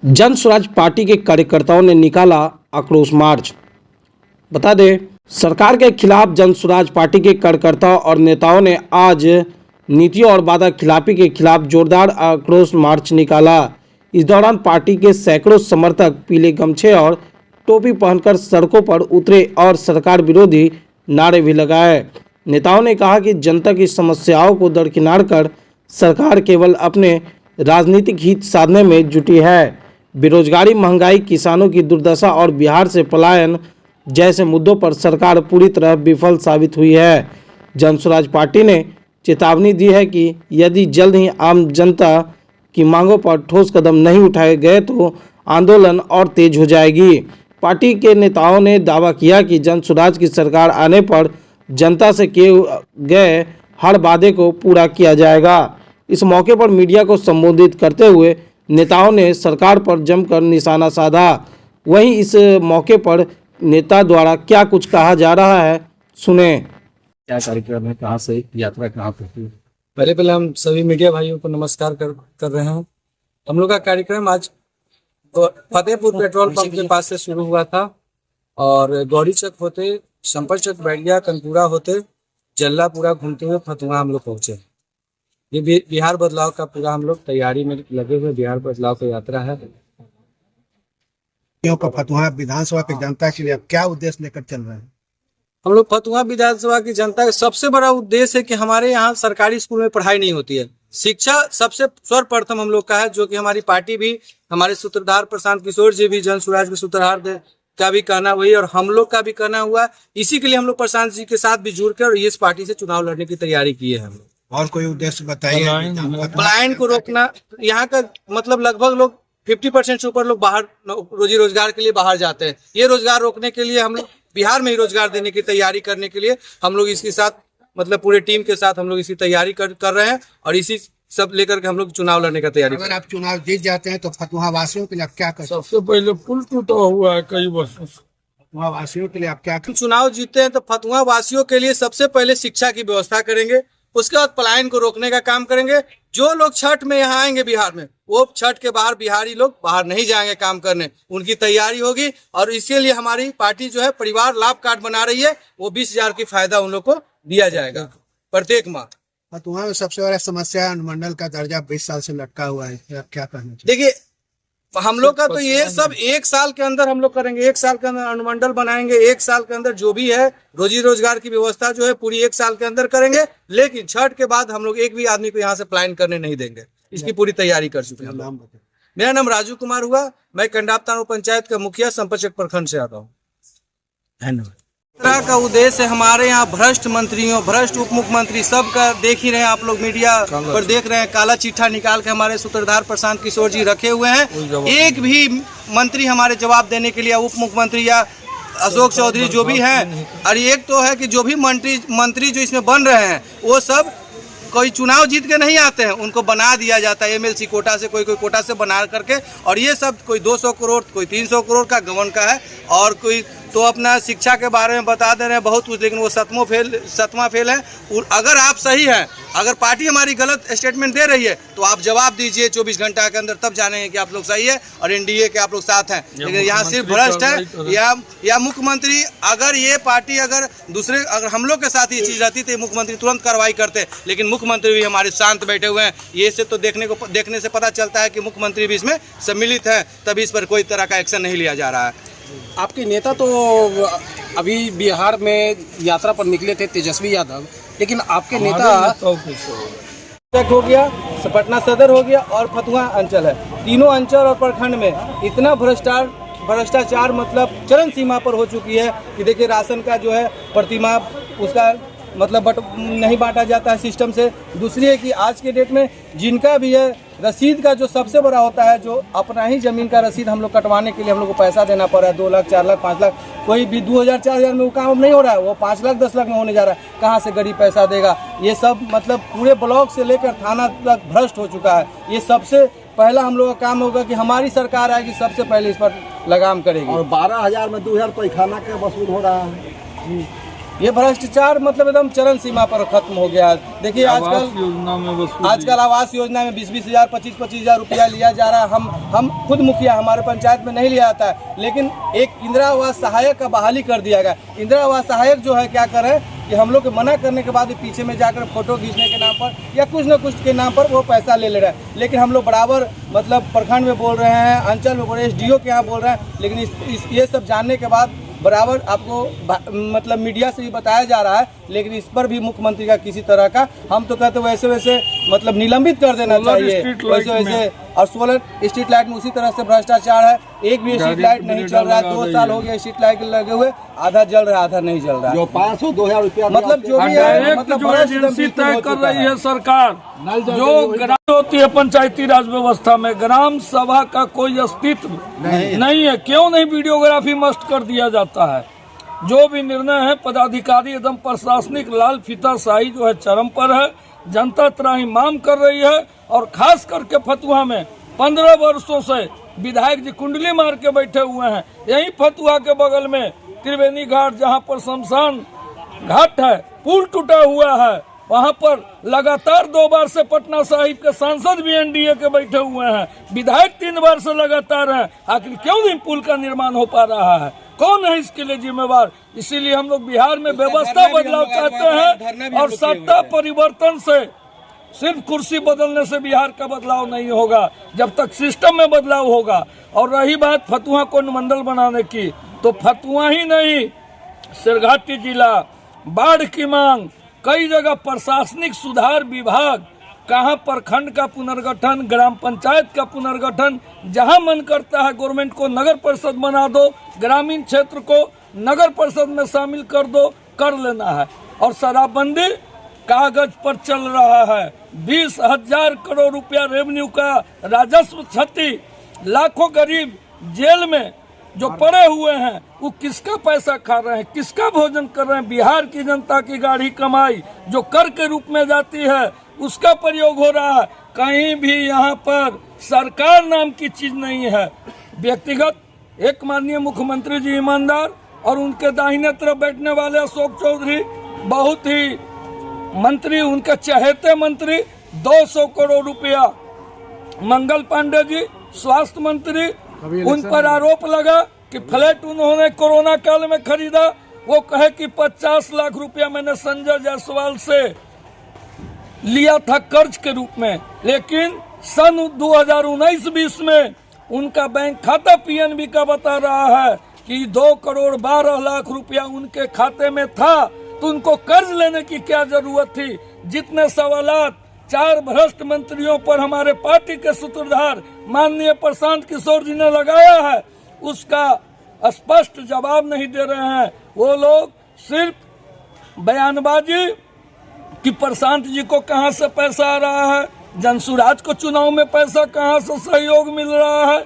जन स्वराज पार्टी के कार्यकर्ताओं ने निकाला आक्रोश मार्च। बता दें, सरकार के खिलाफ जन स्वराज पार्टी के कार्यकर्ताओं और नेताओं ने आज नीतियों और वादा खिलाफी के खिलाफ जोरदार आक्रोश मार्च निकाला। इस दौरान पार्टी के सैकड़ों समर्थक पीले गमछे और टोपी पहनकर सड़कों पर उतरे और सरकार विरोधी नारे भी लगाए। नेताओं ने कहा कि जनता की समस्याओं को दरकिनार कर सरकार केवल अपने राजनीतिक हित साधने में जुटी है। बेरोजगारी, महंगाई, किसानों की दुर्दशा और बिहार से पलायन जैसे मुद्दों पर सरकार पूरी तरह विफल साबित हुई है। जन स्वराज पार्टी ने चेतावनी दी है कि यदि जल्द ही आम जनता की मांगों पर ठोस कदम नहीं उठाए गए तो आंदोलन और तेज हो जाएगी। पार्टी के नेताओं ने दावा किया कि जन स्वराज की सरकार आने पर जनता से किए गए हर वादे को पूरा किया जाएगा। इस मौके पर मीडिया को संबोधित करते हुए नेताओं ने सरकार पर जमकर निशाना साधा। वहीं इस मौके पर नेता द्वारा क्या कुछ कहा जा रहा है, सुने। क्या कार्यक्रम है, कहाँ से यात्रा कहाँ पहुंची? पहले हम सभी मीडिया भाइयों को नमस्कार कर रहे हैं। हम लोग का कार्यक्रम आज फतेहपुर पेट्रोल पंप के पास से शुरू हुआ था और गौरी चक होते, संपर्क चक, बैरिया, कनपुरा होते, जल्लापुरा घूमते हुए फतुहा हम लोग पहुंचे। ये बिहार बदलाव का पूरा हम लोग तैयारी में लगे हुए बिहार बदलाव की यात्रा है। फतुहा विधानसभा की जनता के लिए क्या उद्देश्य लेकर चल रहे हैं? हम लोग फतुहा विधानसभा की जनता का सबसे बड़ा उद्देश्य है कि हमारे यहाँ सरकारी स्कूल में पढ़ाई नहीं होती है। शिक्षा सबसे सर्वप्रथम हम लोग का है, जो कि हमारी पार्टी भी, हमारे सूत्रधार प्रशांत किशोर जी भी जन स्वराज के सूत्रधार का भी कहना वही और हम लोग का भी कहना हुआ। इसी के लिए हम लोग प्रशांत जी के साथ भी जुड़कर और इस पार्टी से चुनाव लड़ने की तैयारी की है हम लोग। और कोई उद्देश्य बताइए। पलायन को रोकना, यहाँ का मतलब लगभग लोग 50% से ऊपर लोग बाहर रोजी रोजगार के लिए बाहर जाते हैं। ये रोजगार रोकने के लिए हम लोग बिहार में ही रोजगार देने की तैयारी करने के लिए हम लोग इसके साथ मतलब पूरे टीम के साथ हम लोग इसकी तैयारी कर रहे हैं और इसी सब लेकर के हम लोग चुनाव लड़ने का तैयारी। अगर आप चुनाव जीत जाते हैं तो फतुहा वासियों के लिए आप क्या कर? सबसे पहले पुल टूटा हुआ है कई वर्षों से। फतुहा वासियों के लिए आप क्या कर? चुनाव जीतते हैं तो फतुहा वासियों के लिए सबसे पहले शिक्षा की व्यवस्था करेंगे, उसके बाद पलायन को रोकने का काम करेंगे। जो लोग छठ में यहाँ आएंगे बिहार में, वो छठ के बाहर बिहारी लोग बाहर नहीं जाएंगे काम करने, उनकी तैयारी होगी। और इसके लिए हमारी पार्टी जो है परिवार लाभ कार्ड बना रही है, वो 20,000 की फायदा उन लोग को दिया जाएगा प्रत्येक माह। फतुहा में सबसे बड़ा समस्या अनुमंडल का दर्जा 20 साल से लटका हुआ है, आप क्या कहना? देखिए, हम लोग का तो ये सब 1 साल के अंदर हम लोग करेंगे। 1 साल के अंदर अनुमंडल बनाएंगे, 1 साल के अंदर जो भी है रोजी रोजगार की व्यवस्था जो है पूरी 1 साल के अंदर करेंगे। लेकिन छठ के बाद हम लोग एक भी आदमी को यहाँ से पलायन करने नहीं देंगे, इसकी पूरी तैयारी कर चुके हैं। मेरा नाम राजू कुमार हुआ, मैं कंडाप तानू पंचायत का मुखिया संपर्क प्रखंड से आता हूँ। धन्यवाद। तरह का उद्देश्य हमारे यहाँ भ्रष्ट मंत्रियों, भ्रष्ट उप मुख्यमंत्री सबका देख ही रहे हैं आप लोग, मीडिया पर देख रहे हैं। काला चिट्ठा निकाल के हमारे सूत्रधार प्रशांत किशोर जी रखे हुए हैं। एक भी मंत्री हमारे जवाब देने के लिए, उप मुख्यमंत्री या अशोक चौधरी जो भी हैं, और एक तो है कि जो भी मंत्री जो इसमें बन रहे हैं वो सब कोई चुनाव जीत के नहीं आते हैं, उनको बना दिया जाता है एमएलसी कोटा से, कोई कोटा से बना करके। और ये सब कोई 200 करोड़, कोई 300 करोड़ का गबन का है। और कोई तो अपना शिक्षा के बारे में बता दे रहे हैं बहुत कुछ, लेकिन वो 7वां फेल है। अगर आप सही हैं, अगर पार्टी हमारी गलत स्टेटमेंट दे रही है तो आप जवाब दीजिए 24 घंटा के अंदर, तब जानेंगे कि आप लोग सही है और एनडीए के आप लोग साथ हैं। लेकिन यहाँ सिर्फ भ्रष्ट है या मुख्यमंत्री। अगर ये पार्टी अगर हम लोग के साथ ये चीज रहती तो मुख्यमंत्री तुरंत कार्रवाई करते, लेकिन मुख्यमंत्री भी हमारे शांत बैठे हुए हैं। ये से तो देखने से पता चलता है कि मुख्यमंत्री भी इसमें सम्मिलित है, तभी इस पर कोई तरह का एक्शन नहीं लिया जा रहा है। आपके नेता तो अभी बिहार में यात्रा पर निकले थे, तेजस्वी यादव, लेकिन आपके नेता हो गया, पटना सदर हो गया और फतुहा अंचल है। तीनों अंचल और प्रखंड में इतना भ्रष्टाचार मतलब चरम सीमा पर हो चुकी है कि देखिए, राशन का जो है प्रतिमा उसका मतलब नहीं बांटा जाता है सिस्टम से। दूसरी है कि आज के डेट में जिनका भी है रसीद का जो सबसे बड़ा होता है, जो अपना ही जमीन का रसीद हम लोग कटवाने के लिए हम लोग को पैसा देना पड़ रहा है, 2 लाख, 4 लाख, 5 लाख। कोई भी 2,000-4,000 में वो काम नहीं हो रहा है, वो 5 लाख, 10 लाख में होने जा रहा है। कहाँ से गरीब पैसा देगा? ये सब मतलब पूरे ब्लॉक से लेकर थाना तक भ्रष्ट हो चुका है। ये सबसे पहला हम लोग का काम होगा कि हमारी सरकार आएगी, सबसे पहले इस पर लगाम करेगी। और 12,000 में 2,000 पैखाना का वसूल हो रहा है। ये भ्रष्टाचार मतलब एकदम चरम सीमा पर खत्म हो गया है। देखिए आवास योजना में वसूली। आजकल आवास योजना में 20-20 हज़ार 25-25 हज़ार रुपया लिया जा रहा है। हम खुद मुखिया, हमारे पंचायत में नहीं लिया जाता है, लेकिन एक इंदिरा आवास सहायक का बहाली कर दिया गया। इंदिरा आवास सहायक जो है क्या कर रहे हैं कि हम लोग के मना करने के बाद भी पीछे में जाकर फोटो खींचने के नाम पर या कुछ न कुछ के नाम पर वो पैसा ले रहे हैं। लेकिन हम लोग बराबर मतलब प्रखंड में बोल रहे हैं, अंचल में बोल रहे हैं, SDO के यहाँ बोल रहे हैं, लेकिन ये सब जानने के बाद बराबर आपको मतलब मीडिया से भी बताया जा रहा है, लेकिन इस पर भी मुख्यमंत्री का किसी तरह का, हम तो कहते वैसे वैसे मतलब निलंबित कर देना चाहिए वैसे वैसे। और सोलर स्ट्रीट लाइट में उसी तरह से भ्रष्टाचार है। एक भी स्ट्रीट लाइट नहीं चल रहा है, 2 साल हो गया स्ट्रीट लाइट लगे हुए, आधा जल रहा है आधा नहीं जल रहा है। जो 500-2000 रुपया मतलब जो भी है मतलब जो एजेंसी तय कर रही है सरकार, जो ग्राम होती है पंचायती राज व्यवस्था में, ग्राम सभा का कोई अस्तित्व नहीं है। क्यों नहीं वीडियोग्राफी मस्ट कर दिया जाता है? जो भी निर्णय है पदाधिकारी एकदम प्रशासनिक लाल फीताशाही जो है चरम पर है। जनता त्राहिमाम कर रही है और खास करके फतुहा में 15 वर्षों से विधायक जी कुंडली मार के बैठे हुए हैं। यही फतुहा के बगल में त्रिवेणी घाट, जहां पर शमशान घाट है, पुल टूटा हुआ है, वहां पर लगातार 2 बार से पटना साहिब के सांसद भी NDA के बैठे हुए हैं, विधायक 3 बार से लगातार हैं। आखिर क्यों नहीं पुल का निर्माण हो पा रहा है? कौन है इसके लिए जिम्मेवार? इसीलिए हम लोग बिहार में व्यवस्था बदलाव चाहते हैं और सत्ता परिवर्तन से, सिर्फ कुर्सी बदलने से बिहार का बदलाव नहीं होगा, जब तक सिस्टम में बदलाव होगा। और रही बात फतुहा को अनुमंडल बनाने की, तो फतुहा ही नहीं, सिरघाटी जिला, बाढ़ की मांग, कई जगह प्रशासनिक सुधार विभाग, कहाँ प्रखंड का पुनर्गठन, ग्राम पंचायत का पुनर्गठन, जहां मन करता है गवर्नमेंट को नगर परिषद बना दो, ग्रामीण क्षेत्र को नगर परिषद में शामिल कर दो, कर लेना है। और शराबबंदी कागज पर चल रहा है। 20,000 करोड़ रुपया रेवेन्यू का राजस्व क्षति, लाखों गरीब जेल में जो पड़े हुए हैं, वो किसका पैसा खा रहे हैं, किसका भोजन कर रहे हैं? बिहार की जनता की गाढ़ी कमाई जो कर के रूप में जाती है, उसका प्रयोग हो रहा है। कहीं भी यहाँ पर सरकार नाम की चीज नहीं है। व्यक्तिगत एक माननीय मुख्यमंत्री जी ईमानदार, और उनके दाहिने तरफ बैठने वाले अशोक चौधरी बहुत ही मंत्री, उनके चहेते मंत्री, 200 करोड़ रुपया। मंगल पांडे जी स्वास्थ्य मंत्री, उन पर आरोप लगा कि फ्लैट उन्होंने कोरोना काल में खरीदा। वो कहे कि 50 लाख रुपया मैंने संजय जायसवाल से लिया था कर्ज के रूप में, लेकिन सन 2019-20 में उनका बैंक खाता PNB का बता रहा है कि 2 करोड़ 12 लाख रुपया उनके खाते में था। तो उनको कर्ज लेने की क्या जरूरत थी? जितने सवालात 4 भ्रष्ट मंत्रियों पर हमारे पार्टी के सूत्रधार माननीय प्रशांत किशोर जी ने लगाया है, उसका स्पष्ट जवाब नहीं दे रहे हैं। वो लोग सिर्फ बयानबाजी कि प्रशांत जी को कहां से पैसा आ रहा है, जनसुराज को चुनाव में पैसा कहां से सहयोग मिल रहा है,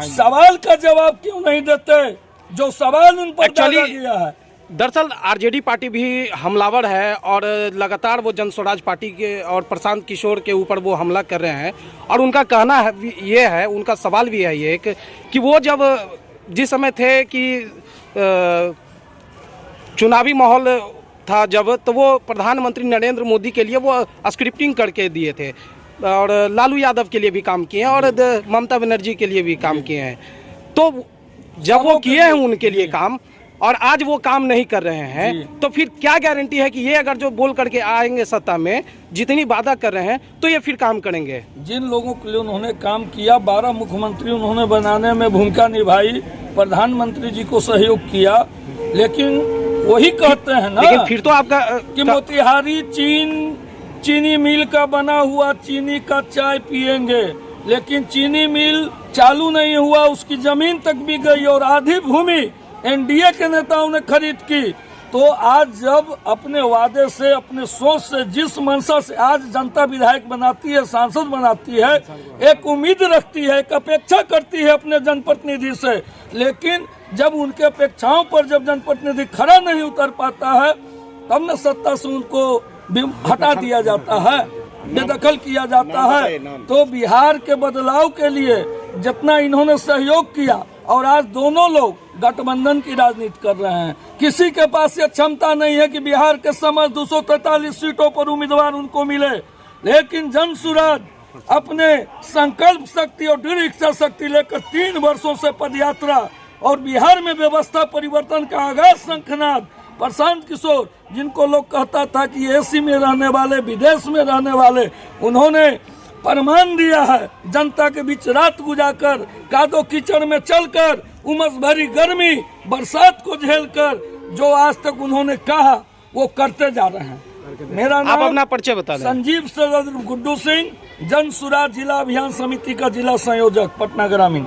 सवाल का जवाब क्यों नहीं देते? जो सवाल उन पर डाला गया है। दरअसल RJD पार्टी भी हमलावर है और लगातार वो जनस्वराज पार्टी के और प्रशांत किशोर के ऊपर वो हमला कर रहे हैं। और उनका कहना है ये है, उनका सवाल भी है ये कि वो जब जिस समय थे कि चुनावी माहौल था जब, तो वो प्रधानमंत्री नरेंद्र मोदी के लिए वो स्क्रिप्टिंग करके दिए थे, और लालू यादव के लिए भी काम किए हैं और ममता बनर्जी के लिए भी काम किए हैं। तो जब वो किए हैं उनके लिए काम, और आज वो काम नहीं कर रहे हैं, तो फिर क्या गारंटी है कि ये अगर जो बोल करके आएंगे सत्ता में, जितनी वादा कर रहे हैं, तो ये फिर काम करेंगे? जिन लोगों के लिए उन्होंने काम किया, 12 मुख्यमंत्री उन्होंने बनाने में भूमिका निभाई, प्रधानमंत्री जी को सहयोग किया, लेकिन वही कहते हैं ना, लेकिन फिर तो आपका कि मोतिहारी चीनी मिल का बना हुआ चीनी का चाय पिएंगे, लेकिन चीनी मिल चालू नहीं हुआ, उसकी जमीन तक भी गई और आधी भूमि NDA के नेताओं ने खरीद की। तो आज जब अपने वादे से, अपने सोच से, जिस मंशा से आज जनता विधायक बनाती है, सांसद बनाती है, एक उम्मीद रखती है, एक अपेक्षा करती है अपने जनप्रतिनिधि से, लेकिन जब उनके अपेक्षाओं पर जब जनप्रतिनिधि खरा नहीं उतर पाता है, तब न सत्ता से उनको हटा दिया जाता है, बेदखल किया जाता है। तो बिहार के बदलाव के लिए जितना इन्होंने सहयोग किया, और आज दोनों लोग गठबंधन की राजनीति कर रहे हैं। किसी के पास ये क्षमता नहीं है कि बिहार के समस्त 243 सीटों पर उम्मीदवार उनको मिले, लेकिन जन सुराज अपने संकल्प शक्ति और दृढ़ इच्छा शक्ति लेकर 3 वर्षों से पदयात्रा और बिहार में व्यवस्था परिवर्तन का आगाज शंखनाद प्रशांत किशोर, जिनको लोग कहता था कि एसी में रहने वाले, विदेश में रहने वाले, उन्होंने प्रमाण दिया है। जनता के बीच रात गुजारकर, कादो कीचड़ में चलकर, उमस भरी गर्मी बरसात को झेलकर जो आज तक उन्होंने कहा वो करते जा रहे हैं। मेरा आप नाम अपना परिचय बता दें। संजीव सदर गुड्डू सिंह, जन सुराज जिला अभियान समिति का जिला संयोजक, पटना ग्रामीण।